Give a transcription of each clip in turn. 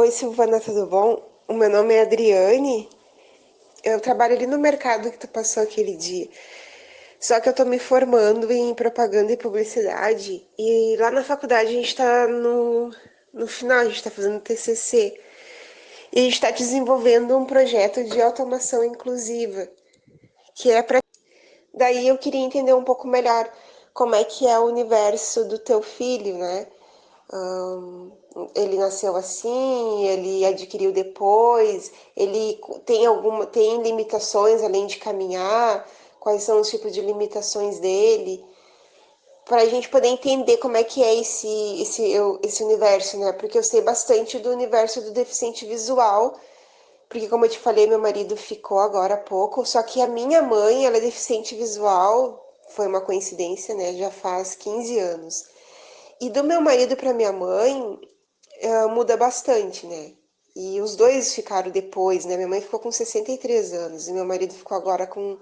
Oi, Silvana, tudo bom? O meu nome é Adriane. Eu trabalho ali no mercado que tu passou aquele dia. Só que eu tô me formando em propaganda e publicidade. E lá na faculdade a gente tá no final, a gente tá fazendo TCC. E a gente tá desenvolvendo um projeto de automação inclusiva, que é para. Daí eu queria entender um pouco melhor como é que é o universo do teu filho, né? Ahn, Ele nasceu assim, ele adquiriu depois, ele tem limitações além de caminhar, quais são os tipos de limitações dele, para a gente poder entender como é que é esse universo, né? Porque eu sei bastante do universo do deficiente visual, porque como eu te falei, meu marido ficou agora há pouco, só que a minha mãe, ela é deficiente visual, foi uma coincidência, né? Já faz 15 anos. E do meu marido para minha mãe, muda bastante, né? E os dois ficaram depois, né? Minha mãe ficou com 63 anos e meu marido ficou agora com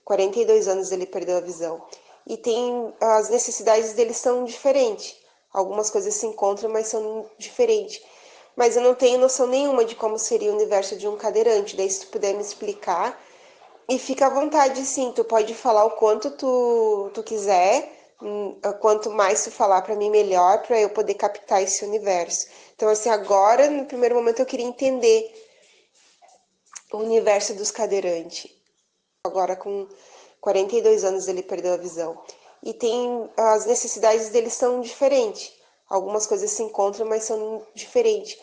42 anos, ele perdeu a visão. E tem as necessidades deles são diferentes. Algumas coisas se encontram, mas são diferentes. Mas eu não tenho noção nenhuma de como seria o universo de um cadeirante. Daí se tu puder me explicar, e fica à vontade, sim, tu pode falar o quanto tu quiser, quanto mais tu falar para mim, melhor, para eu poder captar esse universo. Então, assim, agora, no primeiro momento, eu queria entender o universo dos cadeirantes. Agora, com 42 anos, ele perdeu a visão. E tem, as necessidades deles são diferentes. Algumas coisas se encontram, mas são diferentes.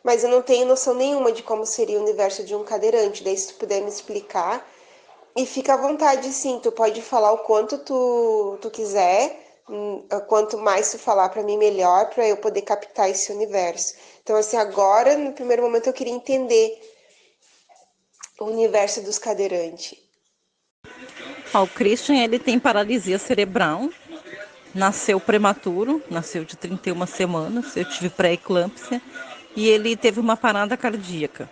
Mas eu não tenho noção nenhuma de como seria o universo de um cadeirante. Daí, se tu puder me explicar, e fica à vontade, sim, tu pode falar o quanto tu quiser, quanto mais tu falar para mim, melhor, para eu poder captar esse universo. Então, assim, agora, no primeiro momento, eu queria entender o universo dos cadeirantes. O Christian, ele tem paralisia cerebral, nasceu prematuro, nasceu de 31 semanas, eu tive pré-eclâmpsia e ele teve uma parada cardíaca.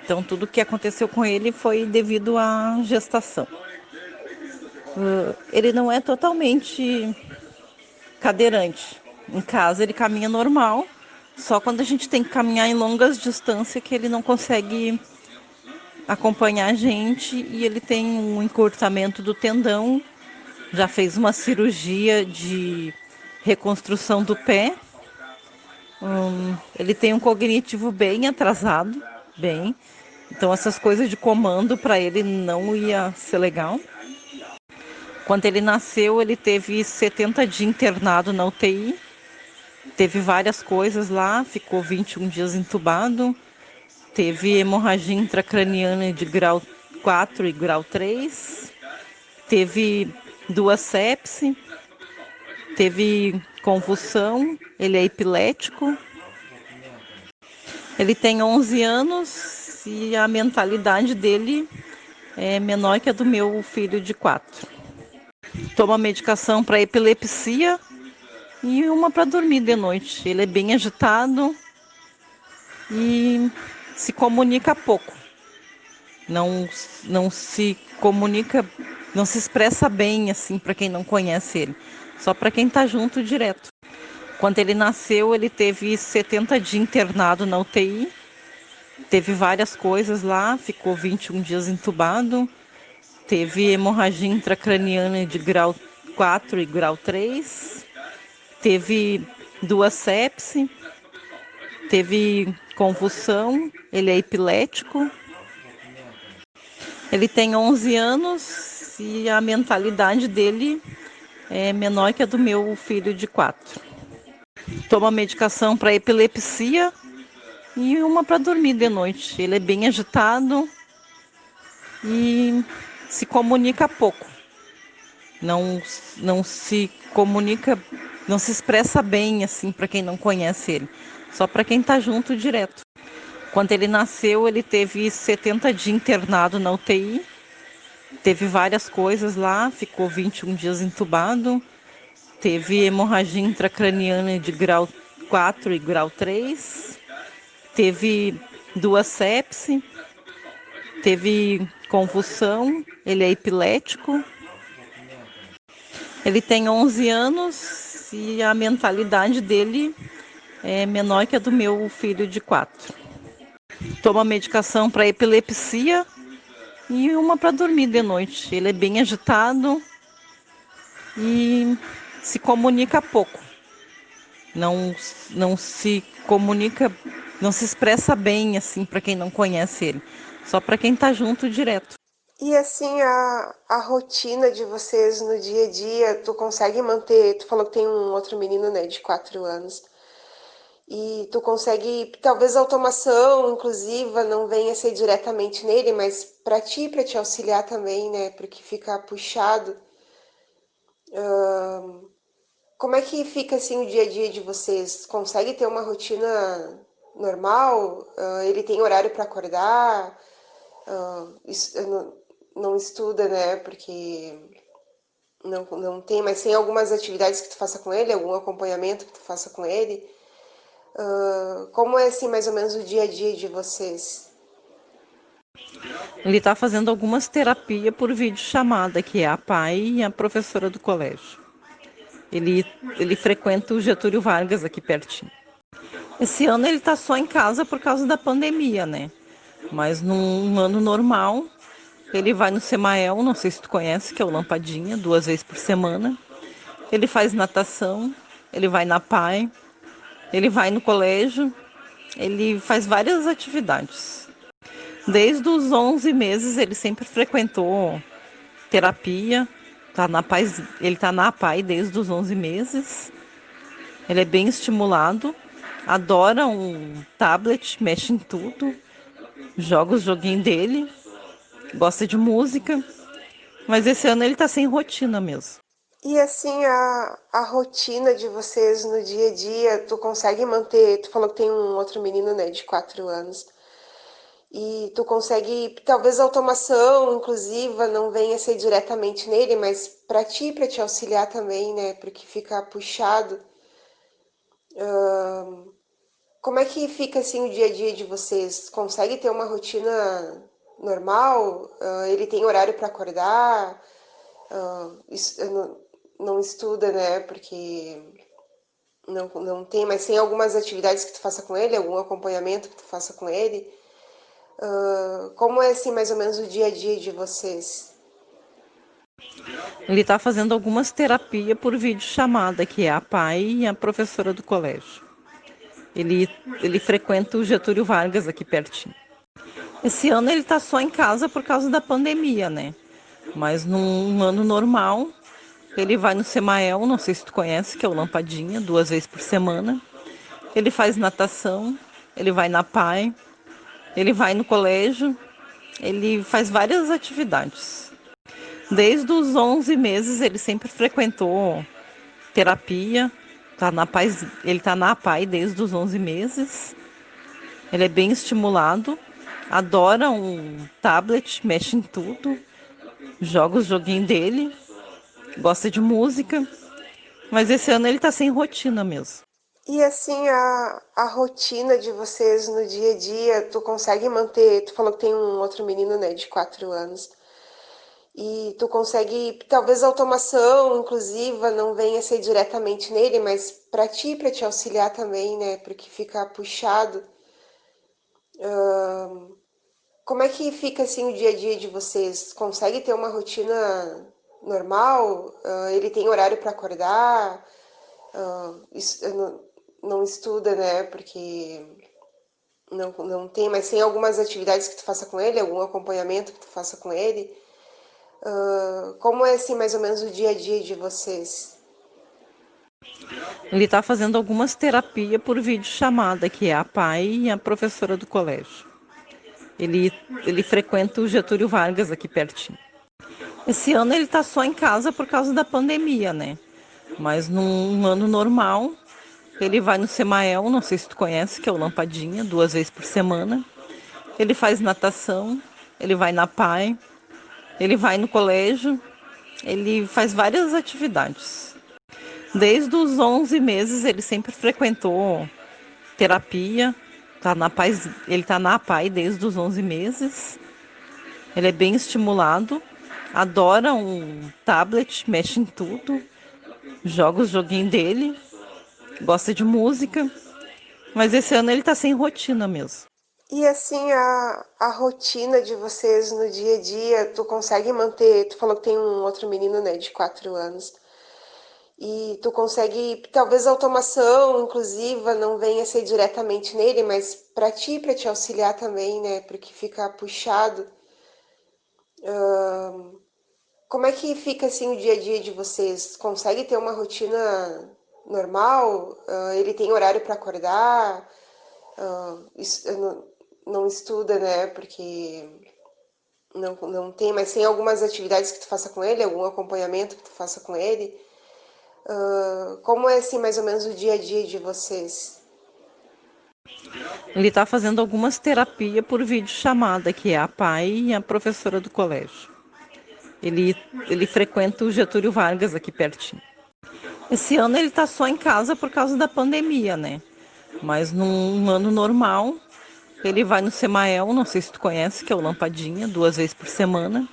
Então tudo que aconteceu com ele foi devido à gestação. Ele não é totalmente cadeirante. Em casa ele caminha normal, só quando a gente tem que caminhar em longas distâncias que ele não consegue acompanhar a gente e ele tem um encurtamento do tendão. Já fez uma cirurgia de reconstrução do pé. Ele tem um cognitivo bem atrasado, bem. Então essas coisas de comando para ele não ia ser legal. Quando ele nasceu, ele teve 70 dias internado na UTI. Teve várias coisas lá, ficou 21 dias entubado. Teve hemorragia intracraniana de grau 4 e grau 3. Teve duas sepse. Teve convulsão, ele é epilético. Ele tem 11 anos e a mentalidade dele é menor que a do meu filho de 4. Toma medicação para epilepsia e uma para dormir de noite. Ele é bem agitado e se comunica pouco. Não, não se comunica, não se expressa bem assim para quem não conhece ele. Só para quem está junto direto. Quando ele nasceu, ele teve 70 dias internado na UTI. Teve várias coisas lá, ficou 21 dias entubado. Teve hemorragia intracraniana de grau 4 e grau 3. Teve duas sepse. Teve convulsão, ele é epilético. Ele tem 11 anos e a mentalidade dele é menor que a do meu filho de 4. Toma medicação para epilepsia e uma para dormir de noite. Ele é bem agitado e se comunica pouco. Não, não se comunica, não se expressa bem assim para quem não conhece ele. Só para quem está junto direto. Quando ele nasceu, ele teve 70 dias internado na UTI. Teve várias coisas lá, ficou 21 dias entubado. Teve hemorragia intracraniana de grau 4 e grau 3. Teve duas sepse. Teve convulsão, ele é epilético. Ele tem 11 anos e a mentalidade dele é menor que a do meu filho de 4. Toma medicação para epilepsia e uma para dormir de noite. Ele é bem agitado e se comunica pouco. Não, não se comunica, não se expressa bem assim para quem não conhece ele. Só para quem tá junto direto. E assim, a rotina de vocês no dia a dia, tu consegue manter? Tu falou que tem um outro menino, né, de 4 anos. E tu consegue, talvez a automação inclusiva não venha ser diretamente nele, mas para ti, para te auxiliar também, né, porque fica puxado. Como é que fica assim o dia a dia de vocês? Consegue ter uma rotina normal? Ele tem horário para acordar? Não estuda, né? Porque não tem, mas tem algumas atividades que tu faça com ele, algum acompanhamento que tu faça com ele. Como é assim mais ou menos o dia a dia de vocês? Ele tá fazendo algumas terapias por videochamada, que é a pai e a professora do colégio. Ele, ele frequenta o Getúlio Vargas aqui pertinho. Esse ano ele tá só em casa por causa da pandemia, né? Mas num ano normal, ele vai no Semael, não sei se tu conhece, que é o Lampadinha, 2 vezes por semana. Ele faz natação, ele vai na PAI, ele vai no colégio, ele faz várias atividades. Desde os 11 meses ele sempre frequentou terapia, ele tá na PAI desde os 11 meses. Ele é bem estimulado, adora um tablet, mexe em tudo, joga os joguinhos dele, gosta de música, mas esse ano ele tá sem rotina mesmo. E assim, a rotina de vocês no dia a dia, tu consegue manter? Tu falou que tem um outro menino, né, de 4 anos. E tu consegue, talvez a automação inclusiva não venha ser diretamente nele, mas para ti, para te auxiliar também, né? Porque fica puxado. Como é que fica assim o dia a dia de vocês? Consegue ter uma rotina normal? Ele tem horário para acordar? Não estuda, né? Porque não tem, mas tem algumas atividades que tu faça com ele, algum acompanhamento que tu faça com ele. Como é assim mais ou menos o dia a dia de vocês? Ele tá fazendo algumas terapias por videochamada, que é a pai e a professora do colégio. Ele, ele frequenta o Getúlio Vargas aqui pertinho. Esse ano ele tá só em casa por causa da pandemia, né? Mas num ano normal, ele vai no Semael, não sei se tu conhece, que é o Lampadinha, 2 vezes por semana. Ele faz natação, ele vai na PAI, ele vai no colégio, ele faz várias atividades. Desde os 11 meses ele sempre frequentou terapia, ele tá na PAI desde os 11 meses. Ele é bem estimulado, adora um tablet, mexe em tudo, joga os joguinhos dele, gosta de música, mas esse ano ele tá sem rotina mesmo. E assim, a rotina de vocês no dia a dia, tu consegue manter? Tu falou que tem um outro menino, né, de 4 anos. E tu consegue, talvez a automação inclusiva não venha ser diretamente nele, mas para ti, para te auxiliar também, né? Porque fica puxado. Como é que fica assim o dia a dia de vocês? Consegue ter uma rotina normal? Ele tem horário para acordar? Não estuda, né? Porque não tem, mas tem algumas atividades que tu faça com ele, algum acompanhamento que tu faça com ele. Como é assim mais ou menos o dia a dia de vocês? Ele tá fazendo algumas terapias por videochamada, que é a pai e a professora do colégio. Ele, ele frequenta o Getúlio Vargas aqui pertinho. Esse ano ele tá só em casa por causa da pandemia, né? Mas num ano normal, ele vai no Semael, não sei se tu conhece, que é o Lampadinha, 2 vezes por semana. Ele faz natação, ele vai na PAI, ele vai no colégio, ele faz várias atividades. Desde os 11 meses ele sempre frequentou terapia, ele tá na PAI desde os 11 meses. Ele é bem estimulado, adora um tablet, mexe em tudo, joga os joguinhos dele, gosta de música, Mas esse ano ele tá sem rotina mesmo. E assim, a rotina de vocês no dia a dia, tu consegue manter? Tu falou que tem um outro menino, né, de 4 anos. E tu consegue, talvez a automação inclusiva não venha ser diretamente nele, mas para te auxiliar também, né? Porque fica puxado. Como é que fica assim o dia a dia de vocês? Consegue ter uma rotina normal? Ele tem horário para acordar? Não estuda, né? Porque não tem, mas tem algumas atividades que tu faça com ele, algum acompanhamento que tu faça com ele. Como é assim mais ou menos o dia a dia de vocês? Ele tá fazendo algumas terapias por videochamada, que é a pai e a professora do colégio. Ele, ele frequenta o Getúlio Vargas aqui pertinho. Esse ano ele tá só em casa por causa da pandemia, né? Mas num ano normal, ele vai no Semael, não sei se tu conhece, que é o Lampadinha, 2 vezes por semana.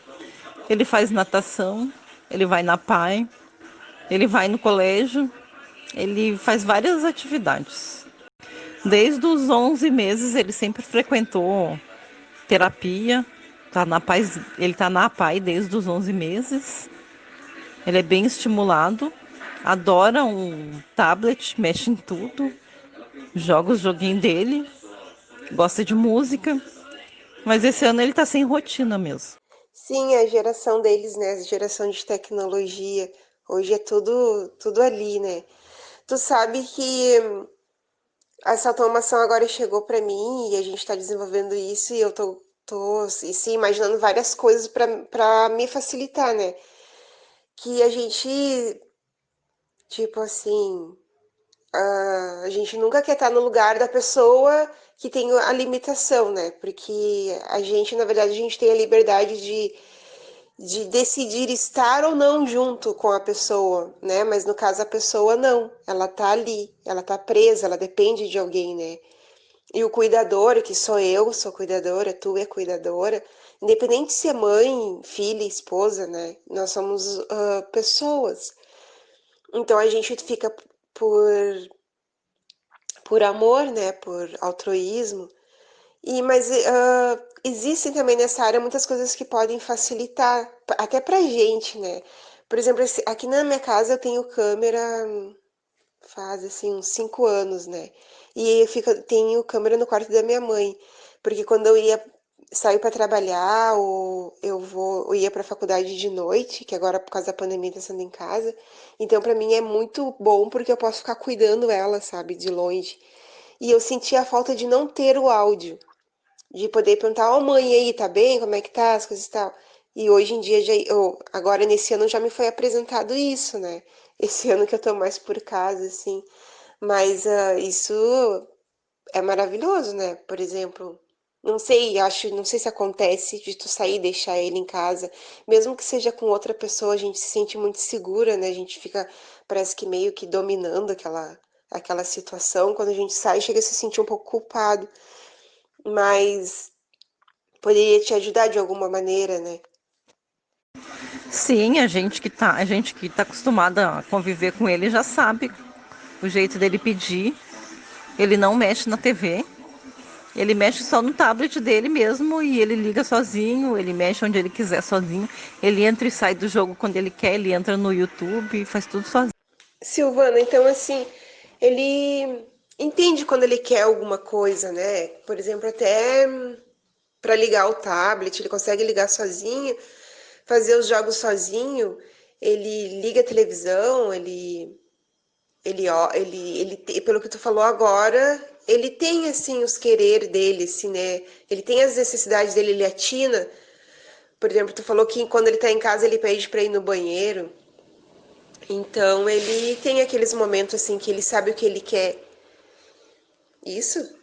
Ele faz natação, ele vai na PAI, ele vai no colégio, ele faz várias atividades. Desde os 11 meses ele sempre frequentou terapia, ele está na PAI desde os 11 meses. Ele é bem estimulado, adora um tablet, mexe em tudo, joga os joguinhos dele, gosta de música, mas esse ano ele está sem rotina mesmo. Sim, a geração deles, né? A geração de tecnologia. Hoje é tudo ali, né? Tu sabe que essa automação agora chegou para mim e a gente está desenvolvendo isso e eu tô assim, imaginando várias coisas para me facilitar, né? Que a gente, tipo assim, a gente nunca quer estar no lugar da pessoa que tem a limitação, né? Porque a gente, na verdade, a gente tem a liberdade de decidir estar ou não junto com a pessoa, né? Mas no caso a pessoa não, ela tá ali, ela tá presa, ela depende de alguém, né? E o cuidador, que sou eu, sou cuidadora, tu é cuidadora, independente se é mãe, filha, esposa, né? Nós somos pessoas. Então a gente fica por, por amor, né? Por altruísmo. Mas existem também nessa área muitas coisas que podem facilitar, até pra gente, né? Por exemplo, aqui na minha casa eu tenho câmera faz assim uns 5 anos, né? E tenho câmera no quarto da minha mãe, porque quando eu ia sair para trabalhar ou eu ia para a faculdade de noite, que agora por causa da pandemia tá sendo em casa, então para mim é muito bom porque eu posso ficar cuidando ela, sabe, de longe. E eu sentia a falta de não ter o áudio de poder perguntar, ó, mãe, e aí, tá bem? Como é que tá? As coisas e tal. E hoje em dia, agora nesse ano já me foi apresentado isso, né? Esse ano que eu tô mais por casa, assim. Mas isso é maravilhoso, né? Por exemplo, não sei se acontece de tu sair e deixar ele em casa, mesmo que seja com outra pessoa, a gente se sente muito segura, né? A gente fica, parece que meio que dominando aquela situação. Quando a gente sai, chega a se sentir um pouco culpado. Mas poderia te ajudar de alguma maneira, né? Sim, a gente que tá acostumada a conviver com ele já sabe o jeito dele pedir. Ele não mexe na TV, ele mexe só no tablet dele mesmo e ele liga sozinho, ele mexe onde ele quiser sozinho. Ele entra e sai do jogo quando ele quer, ele entra no YouTube e faz tudo sozinho. Silvana, então assim, ele entende quando ele quer alguma coisa, né? Por exemplo, até para ligar o tablet, ele consegue ligar sozinho, fazer os jogos sozinho, ele liga a televisão, pelo que tu falou agora, ele tem assim os querer dele, assim, né? Ele tem as necessidades dele, ele atina. Por exemplo, tu falou que quando ele tá em casa ele pede para ir no banheiro. Então ele tem aqueles momentos assim que ele sabe o que ele quer. Isso?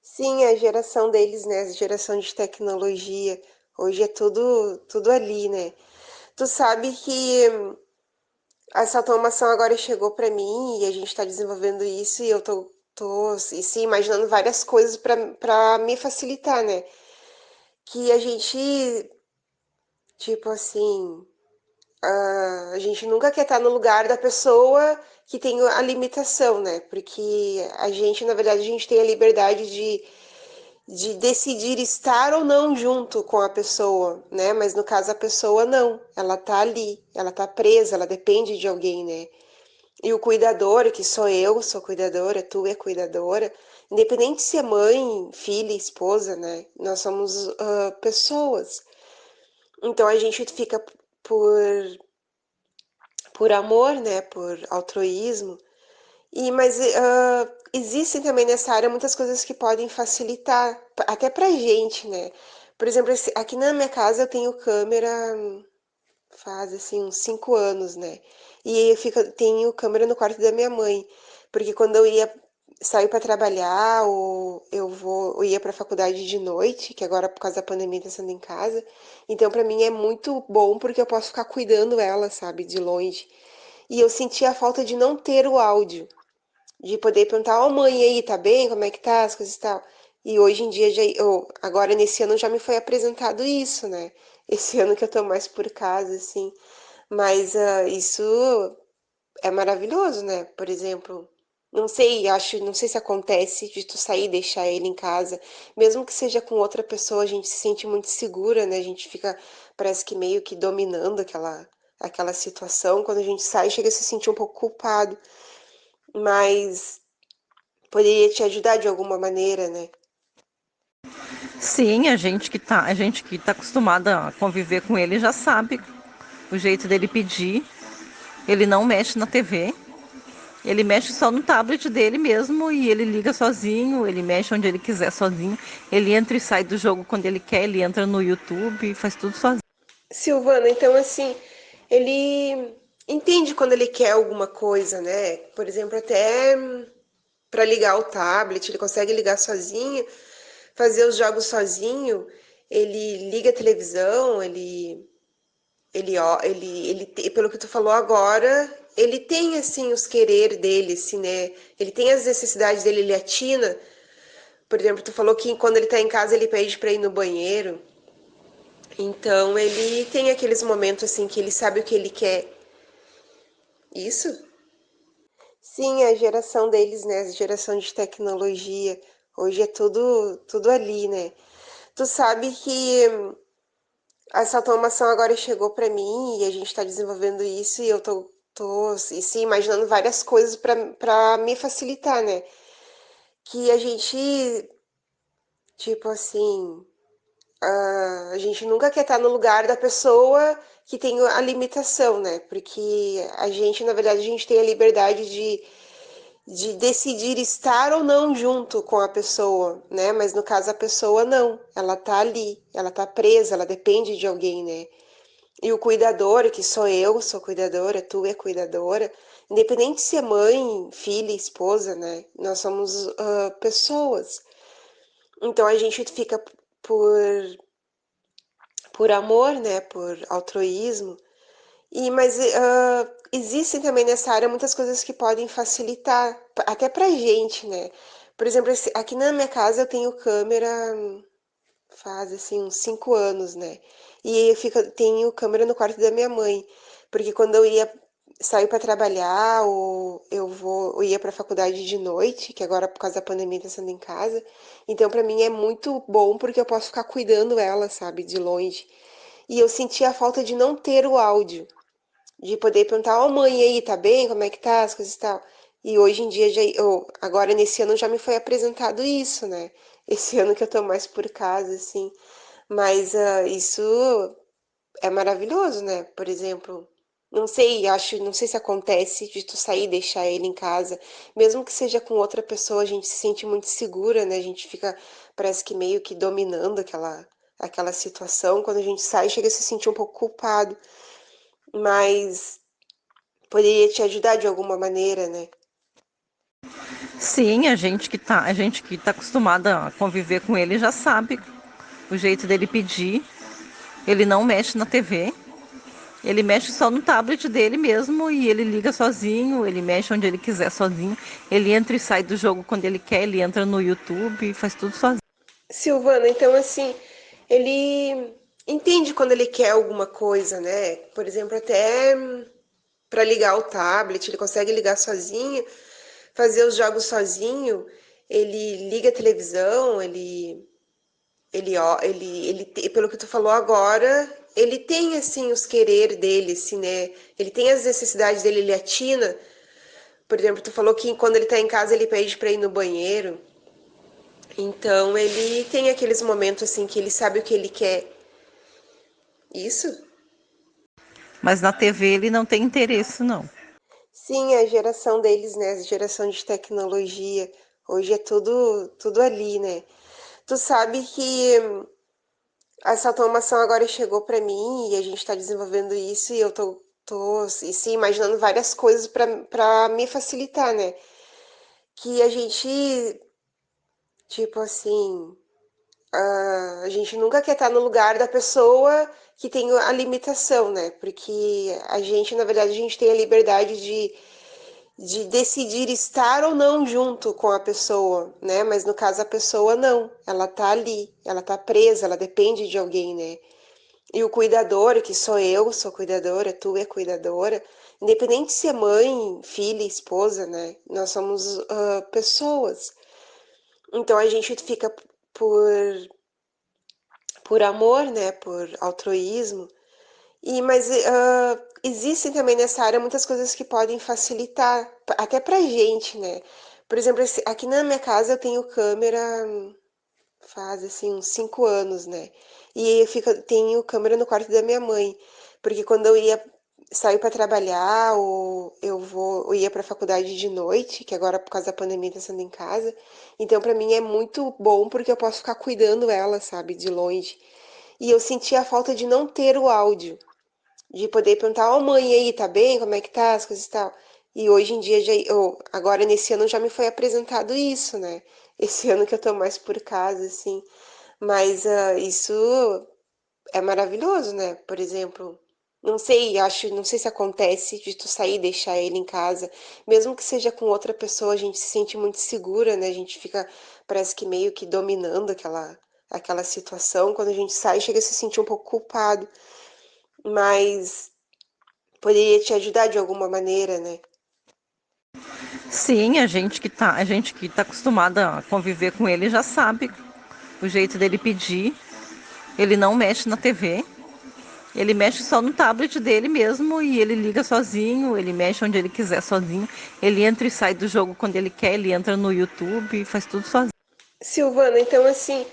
Sim, a geração deles, né? A geração de tecnologia. Hoje é tudo ali, né? Tu sabe que essa automação agora chegou para mim e a gente está desenvolvendo isso e eu tô assim, imaginando várias coisas para me facilitar, né? Que a gente, tipo assim, A gente nunca quer estar no lugar da pessoa que tem a limitação, né? Porque a gente, na verdade, a gente tem a liberdade de decidir estar ou não junto com a pessoa, né? Mas no caso a pessoa não, ela tá ali, ela tá presa, ela depende de alguém, né? E o cuidador, que sou eu, sou cuidadora, tu é cuidadora, independente se é mãe, filha, esposa, né? Nós somos pessoas. Então a gente fica por, por amor, né? Por altruísmo. Mas existem também nessa área muitas coisas que podem facilitar, até pra gente, né? Por exemplo, aqui na minha casa eu tenho câmera faz assim uns 5 anos, né? E tenho câmera no quarto da minha mãe, porque quando eu ia sair para trabalhar ou eu ia para a faculdade de noite, que agora por causa da pandemia tá sendo em casa, então para mim é muito bom porque eu posso ficar cuidando ela, sabe, de longe. E eu sentia a falta de não ter o áudio de poder perguntar, ó, mãe, e aí, tá bem? Como é que tá? As coisas e tal. E hoje em dia, agora nesse ano já me foi apresentado isso, né? Esse ano que eu tô mais por casa, assim. Mas isso é maravilhoso, né? Por exemplo, não sei se acontece de tu sair e deixar ele em casa, mesmo que seja com outra pessoa, a gente se sente muito segura, né? A gente fica, parece que meio que dominando aquela situação. Quando a gente sai, chega a se sentir um pouco culpado. Mas poderia te ajudar de alguma maneira, né? Sim, a gente que tá acostumada a conviver com ele já sabe o jeito dele pedir. Ele não mexe na TV. Ele mexe só no tablet dele mesmo e ele liga sozinho, ele mexe onde ele quiser sozinho. Ele entra e sai do jogo quando ele quer, ele entra no YouTube, faz tudo sozinho. Silvana, então assim, ele entende quando ele quer alguma coisa, né? Por exemplo, até para ligar o tablet, ele consegue ligar sozinho, fazer os jogos sozinho, ele liga a televisão, pelo que tu falou agora, ele tem assim os querer dele, assim, né? Ele tem as necessidades dele, ele atina. Por exemplo, tu falou que quando ele tá em casa ele pede para ir no banheiro. Então ele tem aqueles momentos assim que ele sabe o que ele quer. Isso? Sim, a geração deles, né? A geração de tecnologia. Hoje é tudo ali, né? Tu sabe que essa automação agora chegou para mim e a gente está desenvolvendo isso e eu tô assim, imaginando várias coisas para me facilitar, né? Que a gente, tipo assim, a gente nunca quer estar no lugar da pessoa que tem a limitação, né? Porque a gente, na verdade, a gente tem a liberdade de decidir estar ou não junto com a pessoa, né? Mas no caso a pessoa não, ela tá ali, ela tá presa, ela depende de alguém, né? E o cuidador, que sou eu, sou cuidadora, tu é cuidadora, independente se é mãe, filha, esposa, né? Nós somos pessoas. Então a gente fica por por amor, né, por altruísmo. Mas existem também nessa área muitas coisas que podem facilitar, até pra gente, né? Por exemplo, aqui na minha casa eu tenho câmera faz assim uns 5 anos, né? E tenho câmera no quarto da minha mãe, porque quando eu ia sair para trabalhar ou eu ia para a faculdade de noite, que agora por causa da pandemia tá sendo em casa, então para mim é muito bom porque eu posso ficar cuidando ela, sabe, de longe. E eu sentia a falta de não ter o áudio, de poder perguntar, ó, mãe, e aí, tá bem? Como é que tá? As coisas e tal. E hoje em dia, agora nesse ano já me foi apresentado isso, né? Esse ano que eu tô mais por casa, assim. Mas isso é maravilhoso, né? Por exemplo, não sei se acontece de tu sair e deixar ele em casa, mesmo que seja com outra pessoa, a gente se sente muito segura, né? A gente fica, parece que meio que dominando aquela situação. Quando a gente sai, chega a se sentir um pouco culpado. Mas poderia te ajudar de alguma maneira, né? Sim, a gente que tá acostumada a conviver com ele já sabe o jeito dele pedir. Ele não mexe na TV. Ele mexe só no tablet dele mesmo e ele liga sozinho, ele mexe onde ele quiser sozinho. Ele entra e sai do jogo quando ele quer, ele entra no YouTube, faz tudo sozinho. Silvana, então assim, ele entende quando ele quer alguma coisa, né? Por exemplo, até para ligar o tablet, ele consegue ligar sozinho, fazer os jogos sozinho, ele liga a televisão, pelo que tu falou agora, ele tem assim os querer dele, assim, né? Ele tem as necessidades dele, ele atina. Por exemplo, tu falou que quando ele tá em casa ele pede para ir no banheiro. Então ele tem aqueles momentos assim que ele sabe o que ele quer. Isso? Mas na TV ele não tem interesse, não. Sim, a geração deles, né? A geração de tecnologia. Hoje é tudo ali, né? Tu sabe que essa automação agora chegou para mim e a gente está desenvolvendo isso e eu tô assim, imaginando várias coisas para me facilitar, né? Que a gente, tipo assim, a gente nunca quer estar no lugar da pessoa que tem a limitação, né? Porque a gente, na verdade, a gente tem a liberdade de decidir estar ou não junto com a pessoa, né? Mas no caso a pessoa não, ela tá ali, ela tá presa, ela depende de alguém, né? E o cuidador, que sou eu, sou cuidadora, tu é cuidadora, independente se é mãe, filha, esposa, né? Nós somos pessoas. Então a gente fica por, por amor, né? Por altruísmo. Mas existem também nessa área muitas coisas que podem facilitar, até pra gente, né? Por exemplo, aqui na minha casa eu tenho câmera faz assim uns 5 anos, né? E tenho câmera no quarto da minha mãe, porque quando eu ia sair para trabalhar ou eu ia para a faculdade de noite, que agora por causa da pandemia tá sendo em casa, então para mim é muito bom porque eu posso ficar cuidando ela, sabe, de longe. E eu sentia a falta de não ter o áudio de poder perguntar, ó, mãe, e aí, tá bem? Como é que tá? As coisas e tal. E hoje em dia, agora nesse ano já me foi apresentado isso, né? Esse ano que eu tô mais por casa, assim. Mas isso é maravilhoso, né? Por exemplo, não sei se acontece de tu sair e deixar ele em casa, mesmo que seja com outra pessoa, a gente se sente muito segura, né? A gente fica, parece que meio que dominando aquela situação. Quando a gente sai, chega a se sentir um pouco culpado. Mas poderia te ajudar de alguma maneira, né? Sim, a gente que tá acostumada a conviver com ele já sabe o jeito dele pedir. Ele não mexe na TV. Ele mexe só no tablet dele mesmo e ele liga sozinho, ele mexe onde ele quiser sozinho. Ele entra e sai do jogo quando ele quer, ele entra no YouTube, faz tudo sozinho. Silvana, então assim,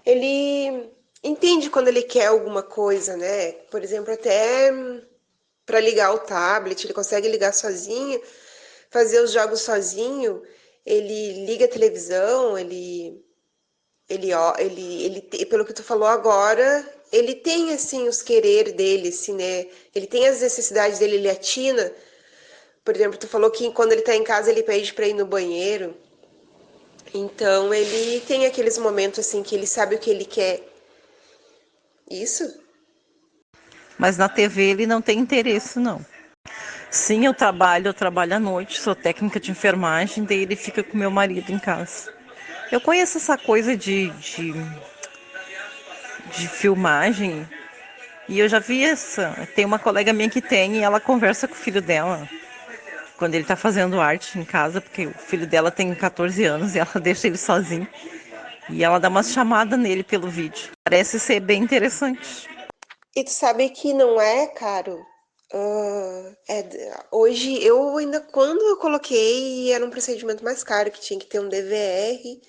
ele entende quando ele quer alguma coisa, né? Por exemplo, até para ligar o tablet, ele consegue ligar sozinho, fazer os jogos sozinho, ele liga a televisão, pelo que tu falou agora, ele tem assim os querer dele, assim, né? Ele tem as necessidades dele, ele atina. Por exemplo, tu falou que quando ele tá em casa ele pede para ir no banheiro. Então ele tem aqueles momentos assim que ele sabe o que ele quer. Isso? Mas na TV ele não tem interesse, não. Sim, eu trabalho à noite, sou técnica de enfermagem, daí ele fica com meu marido em casa. Eu conheço essa coisa de filmagem e eu já vi essa. Tem uma colega minha que tem e ela conversa com o filho dela quando ele tá fazendo arte em casa, porque o filho dela tem 14 anos e ela deixa ele sozinho. E ela dá uma chamada nele pelo vídeo. Parece ser bem interessante. E tu sabe que não é caro. Hoje, eu ainda, quando eu coloquei, era um procedimento mais caro, que tinha que ter um DVR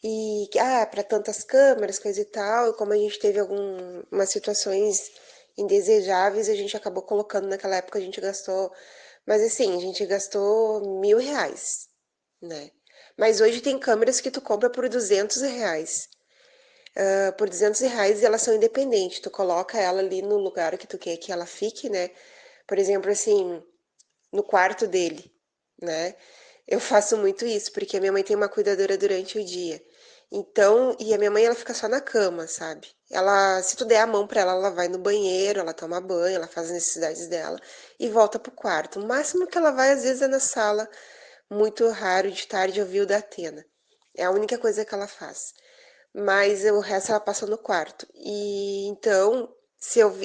e, para tantas câmeras, coisa e tal. E como a gente teve algumas situações indesejáveis, a gente acabou colocando naquela época, a gente gastou. Mas assim, a gente gastou R$ 1.000, né? Mas hoje tem câmeras que tu compra por R$ 200. Por R$ 200 e elas são independentes. Tu coloca ela ali no lugar que tu quer que ela fique, né? Por exemplo, assim, no quarto dele, né? Eu faço muito isso, porque a minha mãe tem uma cuidadora durante o dia. Então, e a minha mãe, ela fica só na cama, sabe? Ela, se tu der a mão pra ela, ela vai no banheiro, ela toma banho, ela faz as necessidades dela e volta pro quarto. O máximo que ela vai, às vezes, é na sala, muito raro de tarde ouvir o da Atena. É a única coisa que ela faz. mas o resto ela passa no quarto. E então,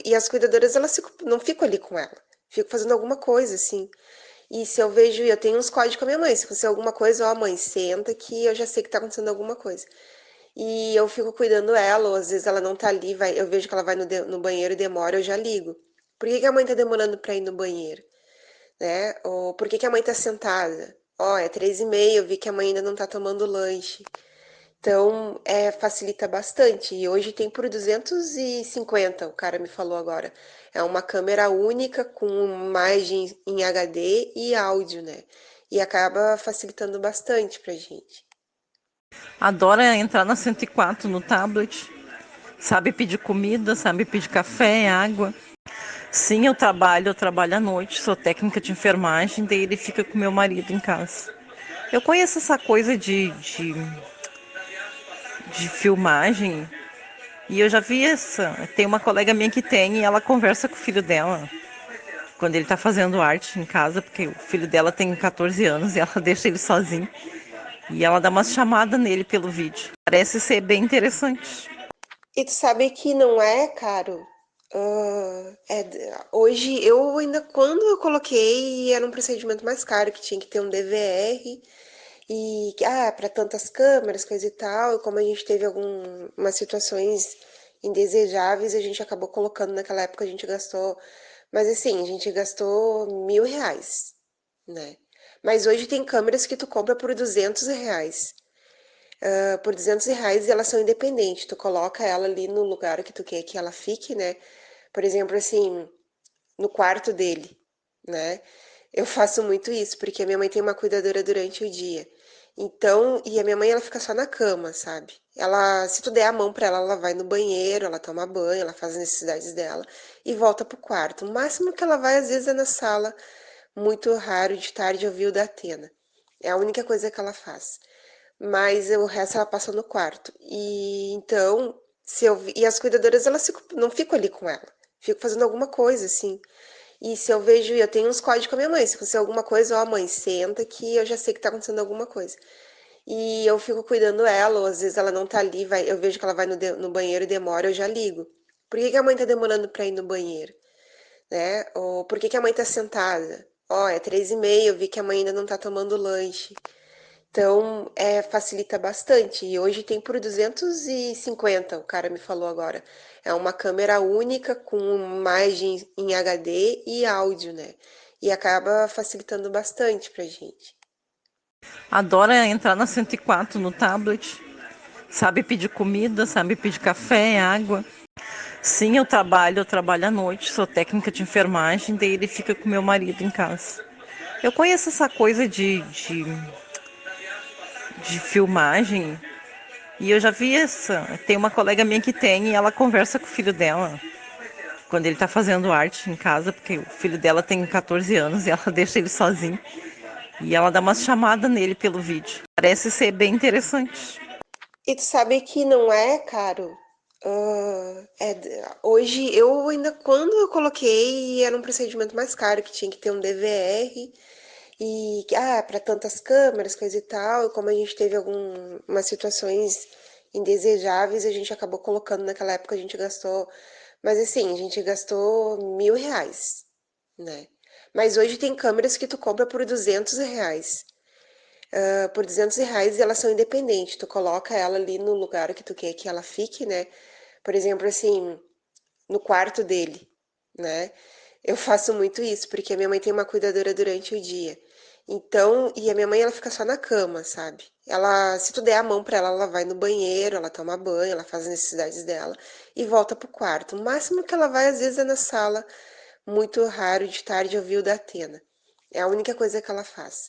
e as cuidadoras elas não ficam ali com ela, ficam fazendo alguma coisa assim. E se eu vejo, eu tenho uns códigos com a minha mãe, se acontecer alguma coisa, ó, mãe, senta que eu já sei que tá acontecendo alguma coisa. E eu fico cuidando ela, ou às vezes ela não tá ali, eu vejo que ela vai no banheiro e demora, eu já ligo. Por que que a mãe tá demorando pra ir no banheiro? Né? Ou por que que a mãe tá sentada? Ó, é 3h30, eu vi que a mãe ainda não tá tomando lanche. Então, facilita bastante. E hoje tem por 250, o cara me falou agora. É uma câmera única com imagem em HD e áudio, né? E acaba facilitando bastante pra gente. Adora entrar na 104 no tablet. Sabe pedir comida, sabe pedir café, água. Sim, eu trabalho à noite, sou técnica de enfermagem, daí ele fica com meu marido em casa. Eu conheço essa coisa de filmagem e eu já vi essa. Tem uma colega minha que tem e ela conversa com o filho dela quando ele tá fazendo arte em casa, porque o filho dela tem 14 anos e ela deixa ele sozinho. E ela dá umas chamadas nele pelo vídeo. Parece ser bem interessante. E tu sabe que não é caro? Hoje, eu ainda, quando eu coloquei, era um procedimento mais caro, que tinha que ter um DVR e, para tantas câmeras, coisa e tal, e como a gente teve algumas situações indesejáveis, a gente acabou colocando naquela época, a gente gastou, mas assim, a gente gastou R$ 1.000, né? Mas hoje tem câmeras que tu compra por R$ 200. Por R$ 200 e elas são independentes. Tu coloca ela ali no lugar que tu quer que ela fique, né? Por exemplo, assim, no quarto dele, né? Eu faço muito isso, porque a minha mãe tem uma cuidadora durante o dia. Então, e a minha mãe, ela fica só na cama, sabe? Ela, se tu der a mão pra ela, ela vai no banheiro, ela toma banho, ela faz as necessidades dela e volta pro quarto. O máximo que ela vai, às vezes, é na sala, muito raro, de tarde, ouvir o da Atena. É a única coisa que ela faz. Mas o resto ela passa no quarto. E então, e as cuidadoras, elas não ficam ali com ela, ficam fazendo alguma coisa, assim. E se eu vejo, eu tenho uns códigos com a minha mãe, se acontecer alguma coisa, ó, mãe, senta que eu já sei que tá acontecendo alguma coisa. E eu fico cuidando ela, ou às vezes ela não tá ali, eu vejo que ela vai no banheiro e demora, eu já ligo. Por que que a mãe tá demorando pra ir no banheiro? Né? Ou por que que a mãe tá sentada? Ó, é 3h30, eu vi que a mãe ainda não tá tomando lanche. Então, facilita bastante. E hoje tem por 250, o cara me falou agora. É uma câmera única com imagem em HD e áudio, né? E acaba facilitando bastante pra gente. Adora entrar na 104 no tablet. Sabe pedir comida, sabe pedir café, água. Sim, eu trabalho à noite, sou técnica de enfermagem, daí ele fica com meu marido em casa. Eu conheço essa coisa de filmagem e eu já vi essa. Tem uma colega minha que tem e ela conversa com o filho dela quando ele tá fazendo arte em casa, porque o filho dela tem 14 anos e ela deixa ele sozinho. E ela dá umas chamadas nele pelo vídeo. Parece ser bem interessante. E tu sabe que não é caro? Hoje, eu ainda, quando eu coloquei, era um procedimento mais caro, que tinha que ter um DVR e, para tantas câmeras, coisa e tal, e como a gente teve algumas situações indesejáveis, a gente acabou colocando naquela época, a gente gastou, mas assim, a gente gastou R$ 1.000, né? Mas hoje tem câmeras que tu compra por R$ 200. Por R$ 200 e elas são independentes. Tu coloca ela ali no lugar que tu quer que ela fique, né? Por exemplo, assim, no quarto dele, né? Eu faço muito isso, porque a minha mãe tem uma cuidadora durante o dia. Então, e a minha mãe, ela fica só na cama, sabe? Ela, se tu der a mão pra ela, ela vai no banheiro, ela toma banho, ela faz as necessidades dela e volta pro quarto. O máximo que ela vai, às vezes, é na sala, muito raro, de tarde, ouvir o da Atena. É a única coisa que ela faz.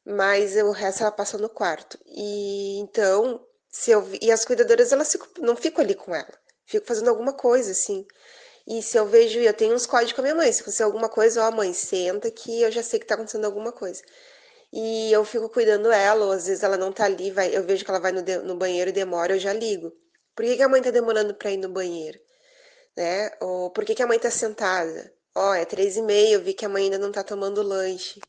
Mas o resto ela passa no quarto. E então, e as cuidadoras, elas não ficam ali com ela, ficam fazendo alguma coisa, assim. E se eu vejo, eu tenho uns códigos com a minha mãe, se acontecer alguma coisa, ó, mãe, senta que eu já sei que tá acontecendo alguma coisa. E eu fico cuidando ela, ou às vezes ela não tá ali, eu vejo que ela vai no banheiro e demora, eu já ligo. Por que que a mãe tá demorando pra ir no banheiro? Né? Ou por que que a mãe tá sentada? Ó, é 3h30, eu vi que a mãe ainda não tá tomando lanche.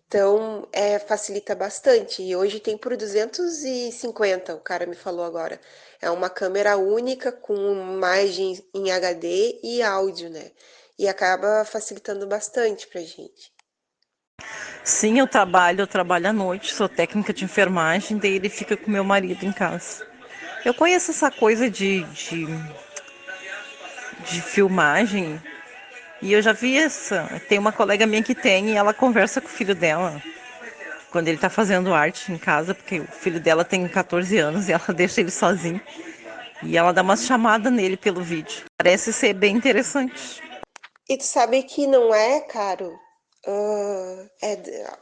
Então, facilita bastante. E hoje tem por 250, o cara me falou agora. É uma câmera única com imagem em HD e áudio, né? E acaba facilitando bastante pra gente. Sim, eu trabalho à noite, sou técnica de enfermagem, daí ele fica com meu marido em casa. Eu conheço essa coisa de filmagem e eu já vi essa. Tem uma colega minha que tem e ela conversa com o filho dela quando ele tá fazendo arte em casa, porque o filho dela tem 14 anos e ela deixa ele sozinho. E ela dá uma chamada nele pelo vídeo. Parece ser bem interessante. E tu sabe que não é caro.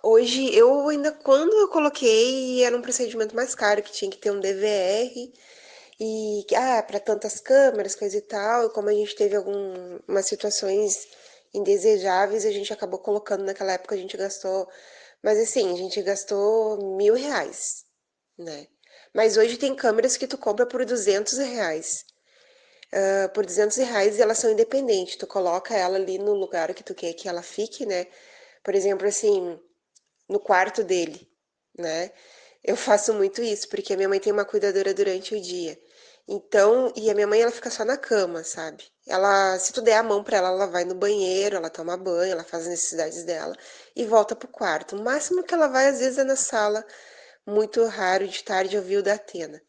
Hoje, eu ainda, quando eu coloquei, era um procedimento mais caro, que tinha que ter um DVR e, para tantas câmeras, coisa e tal. E como a gente teve algumas situações indesejáveis, a gente acabou colocando naquela época, a gente gastou. Mas assim, a gente gastou R$ 1.000, né? Mas hoje tem câmeras que tu compra por R$ 200. Por R$ 200 e elas são independentes. Tu coloca ela ali no lugar que tu quer que ela fique, né? Por exemplo, assim, no quarto dele, né? Eu faço muito isso, porque a minha mãe tem uma cuidadora durante o dia. Então, e a minha mãe, ela fica só na cama, sabe? Ela, se tu der a mão pra ela, ela vai no banheiro, ela toma banho, ela faz as necessidades dela e volta pro quarto. O máximo que ela vai, às vezes, é na sala, muito raro, de tarde, ouvir o da Atena.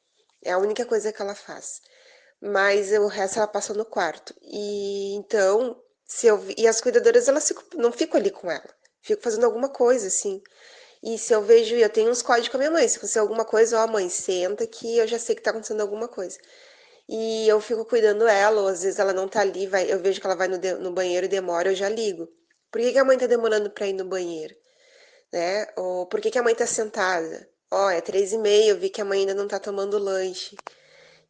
É a única coisa que ela faz. Mas o resto ela passa no quarto. E então, e as cuidadoras, elas não ficam ali com ela. Fico fazendo alguma coisa, assim. E se eu vejo, eu tenho uns códigos com a minha mãe, se acontecer alguma coisa, ó, mãe, senta que eu já sei que tá acontecendo alguma coisa. E eu fico cuidando ela, ou às vezes ela não tá ali, eu vejo que ela vai no banheiro e demora, eu já ligo. Por que que a mãe tá demorando pra ir no banheiro? Né? Ou por que que a mãe tá sentada? Ó, é 3h30, eu vi que a mãe ainda não tá tomando lanche.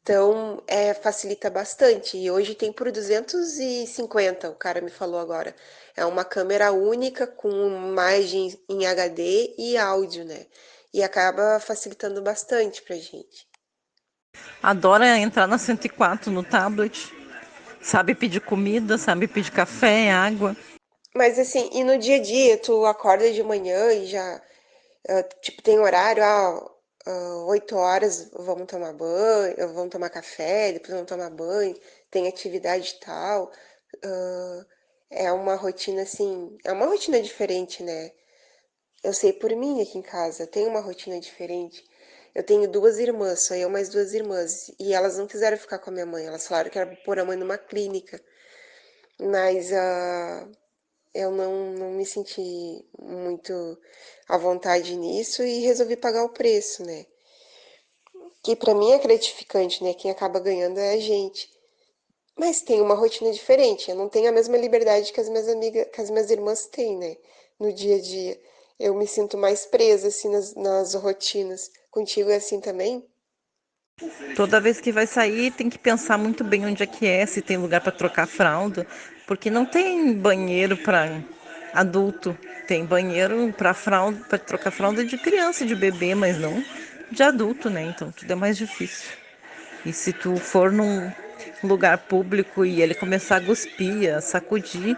Então, facilita bastante. E hoje tem por 250, o cara me falou agora. É uma câmera única com imagem em HD e áudio, né? E acaba facilitando bastante pra gente. Adora entrar na 104 no tablet. Sabe pedir comida, sabe pedir café, água. Mas assim, e no dia a dia, tu acorda de manhã e já, tipo, tem horário, 8 horas vamos tomar banho, vamos tomar café, depois vamos tomar banho, tem atividade e tal. Ah, é uma rotina assim, é uma rotina diferente, né? Eu sei por mim aqui em casa, tem uma rotina diferente. Eu tenho duas irmãs, só eu mais duas irmãs, e elas não quiseram ficar com a minha mãe, elas falaram que era pôr a mãe numa clínica, mas eu não me senti muito à vontade nisso e resolvi pagar o preço, né? Que pra mim é gratificante, né? Quem acaba ganhando é a gente. Mas tem uma rotina diferente. Eu não tenho a mesma liberdade que as minhas amigas, que as minhas irmãs têm, né? No dia a dia. Eu me sinto mais presa, assim, nas rotinas. Contigo é assim também? Toda vez que vai sair, tem que pensar muito bem onde é, se tem lugar para trocar fralda, porque não tem banheiro para adulto. Tem banheiro para fralda, para trocar fralda de criança e de bebê, mas não de adulto, né? Então tudo é mais difícil. E se tu for num lugar público e ele começar a cuspir, a sacudir,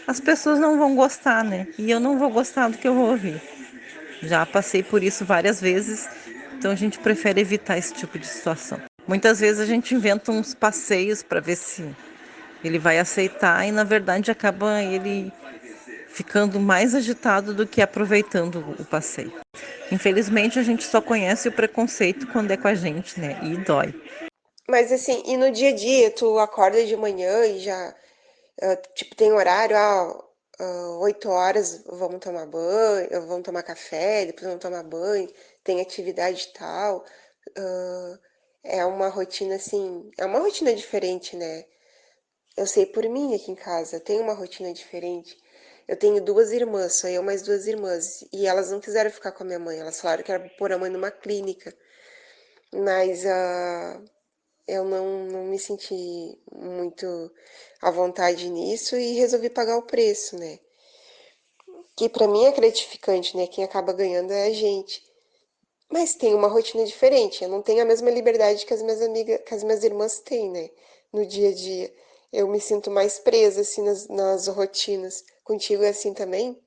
as pessoas não vão gostar, né? E eu não vou gostar do que eu vou ouvir. Já passei por isso várias vezes, então a gente prefere evitar esse tipo de situação. Muitas vezes a gente inventa uns passeios para ver se ele vai aceitar e na verdade acaba ele ficando mais agitado do que aproveitando o passeio. Infelizmente a gente só conhece o preconceito quando é com a gente, né? E dói. Mas assim, e no dia a dia, tu acorda de manhã e já, tipo, tem horário, 8 horas vamos tomar banho, vamos tomar café, depois vamos tomar banho, tem atividade e tal. Ah, é uma rotina assim, é uma rotina diferente, né? Eu sei por mim aqui em casa, tem uma rotina diferente. Eu tenho duas irmãs, só eu mais duas irmãs, e elas não quiseram ficar com a minha mãe, elas falaram que era pôr a mãe numa clínica, mas eu não me senti muito à vontade nisso e resolvi pagar o preço, né? Que pra mim é gratificante, né? Quem acaba ganhando é a gente. Mas tem uma rotina diferente. Eu não tenho a mesma liberdade que as minhas amigas, que as minhas irmãs têm, né? No dia a dia. Eu me sinto mais presa, assim, nas rotinas. Contigo é assim também?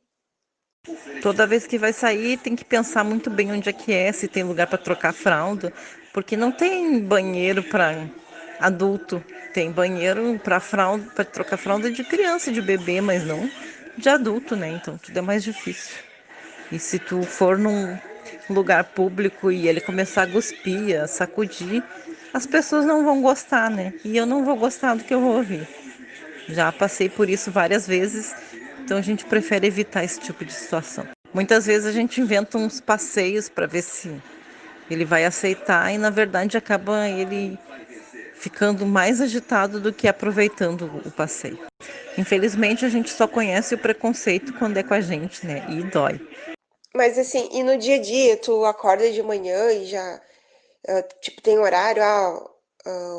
Toda vez que vai sair, tem que pensar muito bem onde é, se tem lugar para trocar fralda, porque não tem banheiro para adulto, tem banheiro para fralda, para trocar fralda de criança e de bebê, mas não de adulto, né? Então tudo é mais difícil. E se tu for num lugar público e ele começar a cuspir, a sacudir, as pessoas não vão gostar, né? E eu não vou gostar do que eu vou ouvir. Já passei por isso várias vezes, então a gente prefere evitar esse tipo de situação. Muitas vezes a gente inventa uns passeios para ver se ele vai aceitar e na verdade acaba ele ficando mais agitado do que aproveitando o passeio. Infelizmente a gente só conhece o preconceito quando é com a gente, né? E dói. Mas assim, e no dia a dia, tu acorda de manhã e já, tipo, tem horário,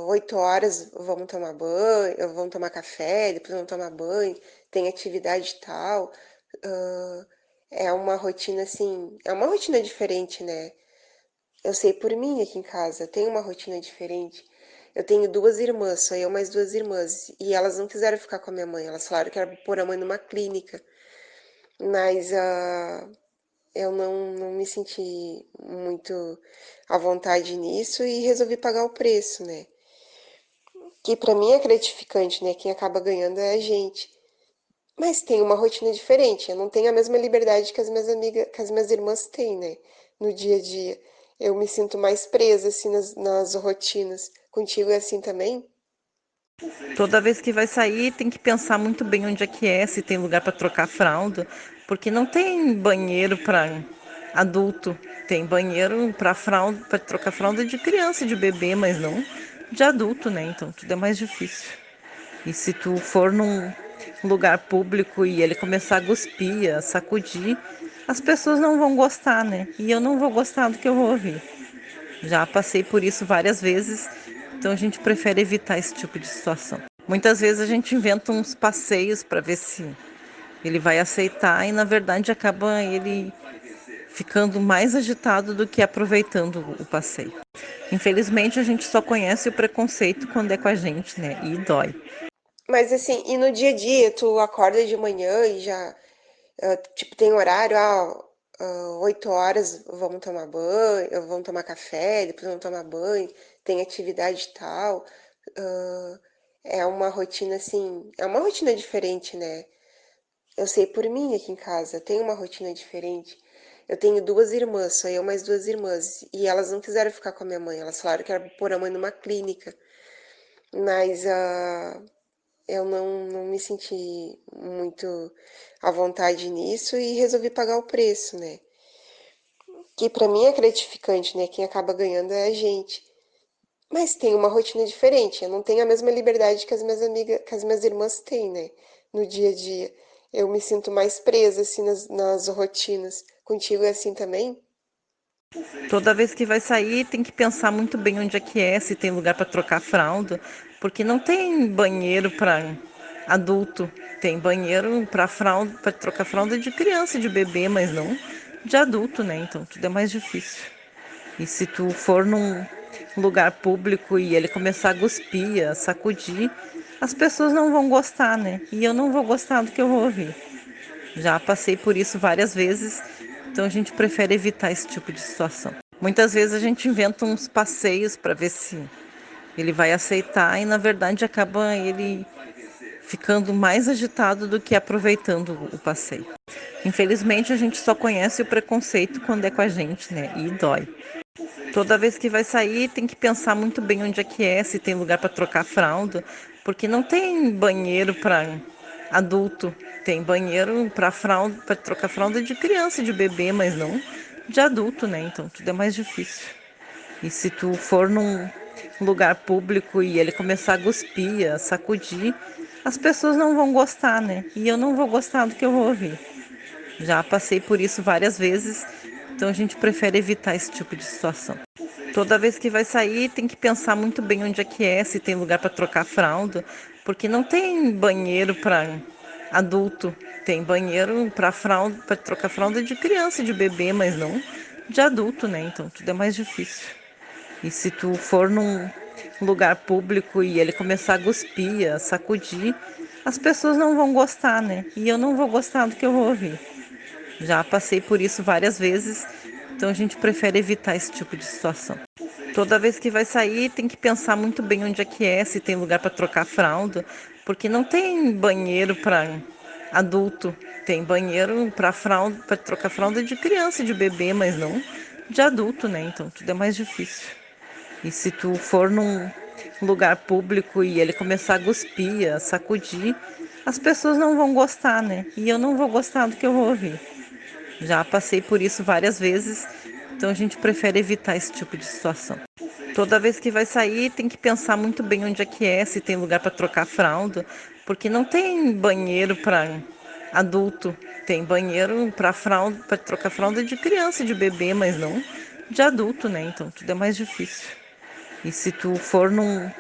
8 horas vamos tomar banho, vamos tomar café, depois vamos tomar banho, tem atividade e tal. ah, É uma rotina assim, é uma rotina diferente, né? Eu sei por mim aqui em casa, tem uma rotina diferente. Eu tenho duas irmãs, só eu mais duas irmãs, e elas não quiseram ficar com a minha mãe, elas falaram que era pôr a mãe numa clínica, mas eu não me senti muito à vontade nisso e resolvi pagar o preço, né? Que pra mim é gratificante, né? Quem acaba ganhando é a gente. Mas tem uma rotina diferente. Eu não tenho a mesma liberdade que as minhas amigas, que as minhas irmãs têm, né? No dia a dia. Eu me sinto mais presa, assim, nas rotinas. Contigo é assim também? Toda vez que vai sair, tem que pensar muito bem onde é, se tem lugar para trocar fralda, porque não tem banheiro para adulto, tem banheiro para fralda, para trocar fralda de criança e de bebê, mas não de adulto, né? Então tudo é mais difícil. E se tu for num lugar público e ele começar a cuspir, a sacudir, as pessoas não vão gostar, né? E eu não vou gostar do que eu vou ouvir. Já passei por isso várias vezes, então a gente prefere evitar esse tipo de situação. Muitas vezes a gente inventa uns passeios para ver se ele vai aceitar e na verdade acaba ele ficando mais agitado do que aproveitando o passeio. Infelizmente a gente só conhece o preconceito quando é com a gente, né? E dói. Mas assim, e no dia a dia, tu acorda de manhã e já, tipo, tem horário, 8 horas vamos tomar banho, vamos tomar café, depois vamos tomar banho, tem atividade e tal. Ah, É uma rotina assim, é uma rotina diferente, né? Eu sei por mim aqui em casa, tem uma rotina diferente. Eu tenho duas irmãs, só eu mais duas irmãs, e elas não quiseram ficar com a minha mãe, elas falaram que era pôr a mãe numa clínica, mas eu não me senti muito à vontade nisso e resolvi pagar o preço, né? Que pra mim é gratificante, né? Quem acaba ganhando é a gente. Mas tem uma rotina diferente. Eu não tenho a mesma liberdade que as minhas amigas, que as minhas irmãs têm, né? No dia a dia. Eu me sinto mais presa, assim, nas rotinas. Contigo é assim também? Toda vez que vai sair, tem que pensar muito bem onde é, se tem lugar para trocar fralda, porque não tem banheiro para adulto, tem banheiro para fralda, para trocar fralda de criança e de bebê, mas não de adulto, né? Então tudo é mais difícil. E se tu for num lugar público e ele começar a cuspir, a sacudir, as pessoas não vão gostar, né? E eu não vou gostar do que eu vou ouvir. Já passei por isso várias vezes, então a gente prefere evitar esse tipo de situação. Muitas vezes a gente inventa uns passeios para ver se ele vai aceitar e na verdade acaba ele ficando mais agitado do que aproveitando o passeio. Infelizmente a gente só conhece o preconceito quando é com a gente, né? E dói. Toda vez que vai sair, tem que pensar muito bem onde é, se tem lugar para trocar fralda, porque não tem banheiro para adulto, tem banheiro para fralda, para trocar fralda de criança e de bebê, mas não de adulto, né? Então tudo é mais difícil. E se tu for num lugar público e ele começar a cuspir, a sacudir, as pessoas não vão gostar, né? E eu não vou gostar do que eu vou ouvir. Já passei por isso várias vezes, então a gente prefere evitar esse tipo de situação. Toda vez que vai sair, tem que pensar muito bem onde é, se tem lugar para trocar fralda, porque não tem banheiro para adulto, tem banheiro para fralda, para trocar fralda de criança e de bebê, mas não de adulto, né? Então tudo é mais difícil. E se tu for num lugar público e ele começar a cuspir, a sacudir, as pessoas não vão gostar, né? E eu não vou gostar do que eu vou ouvir. Já passei por isso várias vezes, então a gente prefere evitar esse tipo de situação. Toda vez que vai sair, tem que pensar muito bem onde é, se tem lugar para trocar fralda, porque não tem banheiro para adulto, tem banheiro para fralda, para trocar fralda de criança e de bebê, mas não de adulto, né? Então tudo é mais difícil. E se tu for num lugar público e ele começar a cuspir, a sacudir, as pessoas não vão gostar, né? E eu não vou gostar do que eu vou ouvir. Já passei por isso várias vezes, então a gente prefere evitar esse tipo de situação. Toda vez que vai sair, tem que pensar muito bem onde é, se tem lugar para trocar fralda, porque não tem banheiro para adulto, tem banheiro para fralda, para trocar fralda de criança e de bebê, mas não de adulto, né? Então tudo é mais difícil. E se tu for num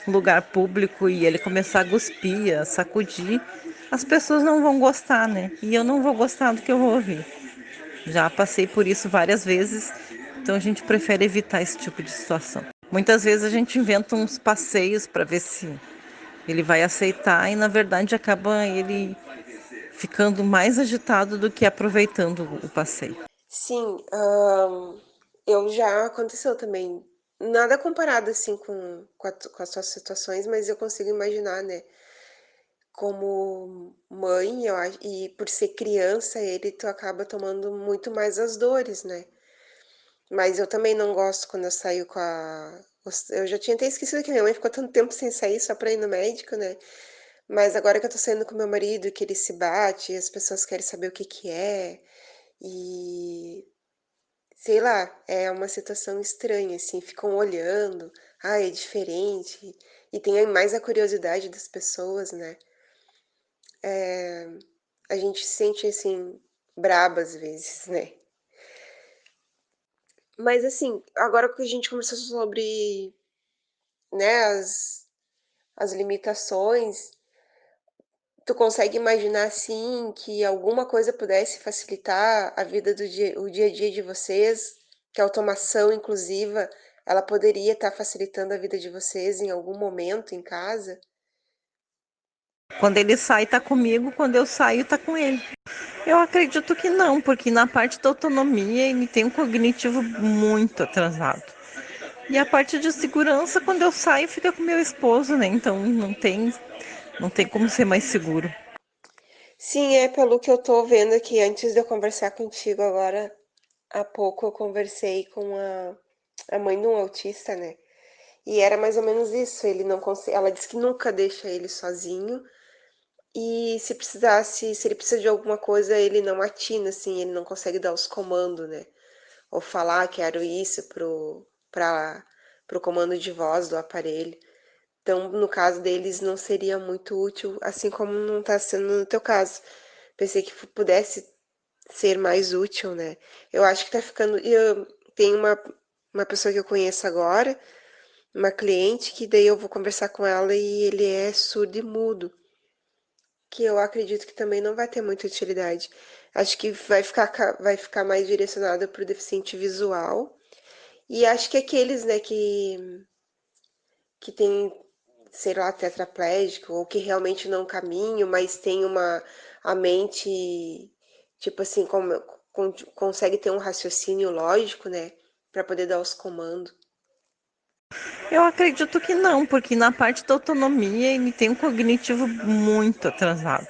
lugar público e ele começar a cuspir, a sacudir, as pessoas não vão gostar, né? E eu não vou gostar do que eu vou ouvir. Já passei por isso várias vezes, então a gente prefere evitar esse tipo de situação. Muitas vezes a gente inventa uns passeios para ver se ele vai aceitar e na verdade acaba ele ficando mais agitado do que aproveitando o passeio. Sim, eu já aconteceu também. Nada comparado assim com as suas situações, mas eu consigo imaginar, né? Como mãe, eu acho, e por ser criança, tu acaba tomando muito mais as dores, né? Mas eu também não gosto quando eu saio com a. Eu já tinha até esquecido que minha mãe ficou tanto tempo sem sair só pra ir no médico, né? Mas agora que eu tô saindo com meu marido, que ele se bate, as pessoas querem saber o que que é, e sei lá, é uma situação estranha, assim, ficam olhando, ah, é diferente, e tem mais a curiosidade das pessoas, né? A gente se sente, assim, braba às vezes, né? Mas, assim, agora que a gente conversou sobre, né, as limitações, tu consegue imaginar, assim, que alguma coisa pudesse facilitar a vida o dia a dia de vocês, que a automação inclusiva, ela poderia estar facilitando a vida de vocês em algum momento em casa? Quando ele sai, tá comigo, quando eu saio, tá com ele. Eu acredito que não, porque na parte da autonomia ele tem um cognitivo muito atrasado. E a parte de segurança, quando eu saio, fica com meu esposo, né? Então não tem como ser mais seguro. Sim, é pelo que eu tô vendo aqui, antes de eu conversar contigo agora, há pouco eu conversei com a mãe de um autista, né? E era mais ou menos isso, ele não consegue, ela disse que nunca deixa ele sozinho e se precisasse, se ele precisa de alguma coisa, ele não atina, assim, ele não consegue dar os comandos, né? Ou falar quero isso pro comando de voz do aparelho. Então, no caso deles, não seria muito útil, assim como não está sendo no teu caso. Pensei que pudesse ser mais útil, né? Eu acho que tá ficando. Tem uma pessoa que eu conheço agora, uma cliente, que daí eu vou conversar com ela e ele é surdo e mudo, que eu acredito que também não vai ter muita utilidade. Acho que vai ficar mais direcionado para o deficiente visual. E acho que aqueles, né, que tem, sei lá, tetraplégico, ou que realmente não caminham, mas tem a mente, tipo assim, consegue ter um raciocínio lógico, né, para poder dar os comandos. Eu acredito que não, porque na parte da autonomia ele tem um cognitivo muito atrasado.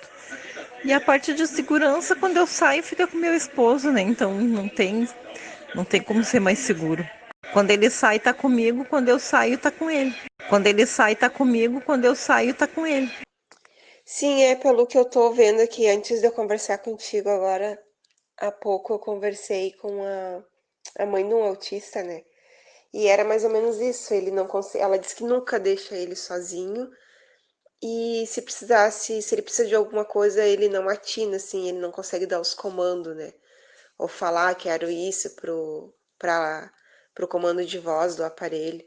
E a parte de segurança, quando eu saio, fica com meu esposo, né? Então não tem como ser mais seguro. Quando ele sai, tá comigo, quando eu saio, tá com ele. Quando ele sai, tá comigo, quando eu saio, tá com ele. Sim, é pelo que eu tô vendo aqui, antes de eu conversar contigo agora, há pouco eu conversei com a mãe de um autista, né? E era mais ou menos isso, ele não consegue, ela disse que nunca deixa ele sozinho. E se precisasse, se ele precisa de alguma coisa, ele não atina, assim, ele não consegue dar os comandos, né? Ou falar quero isso pro comando de voz do aparelho.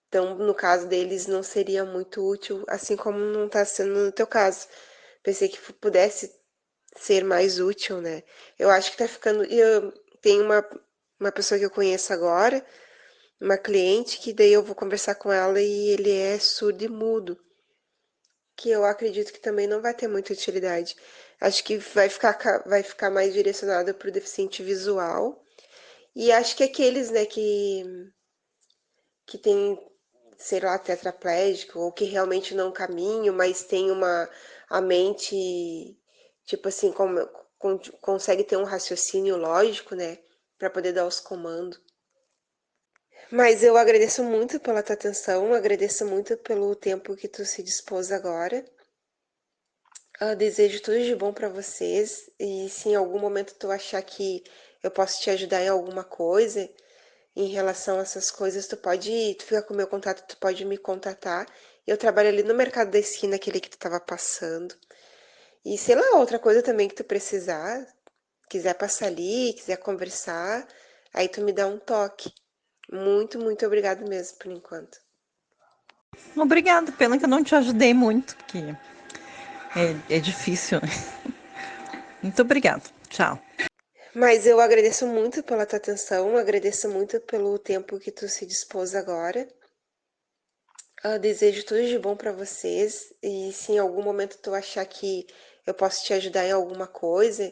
Então, no caso deles, não seria muito útil, assim como não está sendo no teu caso. Pensei que pudesse ser mais útil, né? Eu acho que tá ficando. Tem uma pessoa que eu conheço agora, uma cliente, que daí eu vou conversar com ela e ele é surdo e mudo, que eu acredito que também não vai ter muita utilidade. Acho que vai ficar mais direcionado para o deficiente visual. E acho que aqueles, né, que tem, sei lá, tetraplégico, ou que realmente não caminham, mas tem a mente, tipo assim, consegue ter um raciocínio lógico, né, para poder dar os comandos. Mas eu agradeço muito pela tua atenção, agradeço muito pelo tempo que tu se dispôs agora. Desejo tudo de bom para vocês e se em algum momento tu achar que eu posso te ajudar em alguma coisa, em relação a essas coisas, tu fica com o meu contato, tu pode me contatar. Eu trabalho ali no mercado da esquina, aquele que tu tava passando. E sei lá, outra coisa também que tu precisar, quiser passar ali, quiser conversar, aí tu me dá um toque. Muito, muito obrigado mesmo por enquanto. Obrigada, pena que eu não te ajudei muito, porque é difícil, né? Muito obrigada. Tchau. Mas eu agradeço muito pela tua atenção, agradeço muito pelo tempo que tu se dispôs agora. Desejo tudo de bom para vocês e se em algum momento tu achar que eu posso te ajudar em alguma coisa,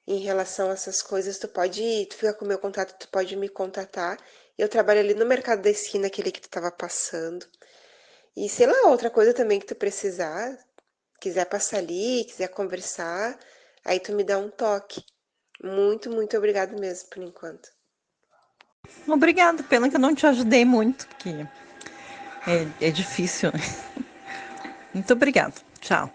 em relação a essas coisas, tu fica com o meu contato, tu pode me contatar. Eu trabalho ali no mercado da esquina, aquele que tu tava passando. E sei lá, outra coisa também que tu precisar, quiser passar ali, quiser conversar, aí tu me dá um toque. Muito, muito obrigado mesmo por enquanto. Obrigada, pena que eu não te ajudei muito, porque é difícil, né? Muito obrigada. Tchau.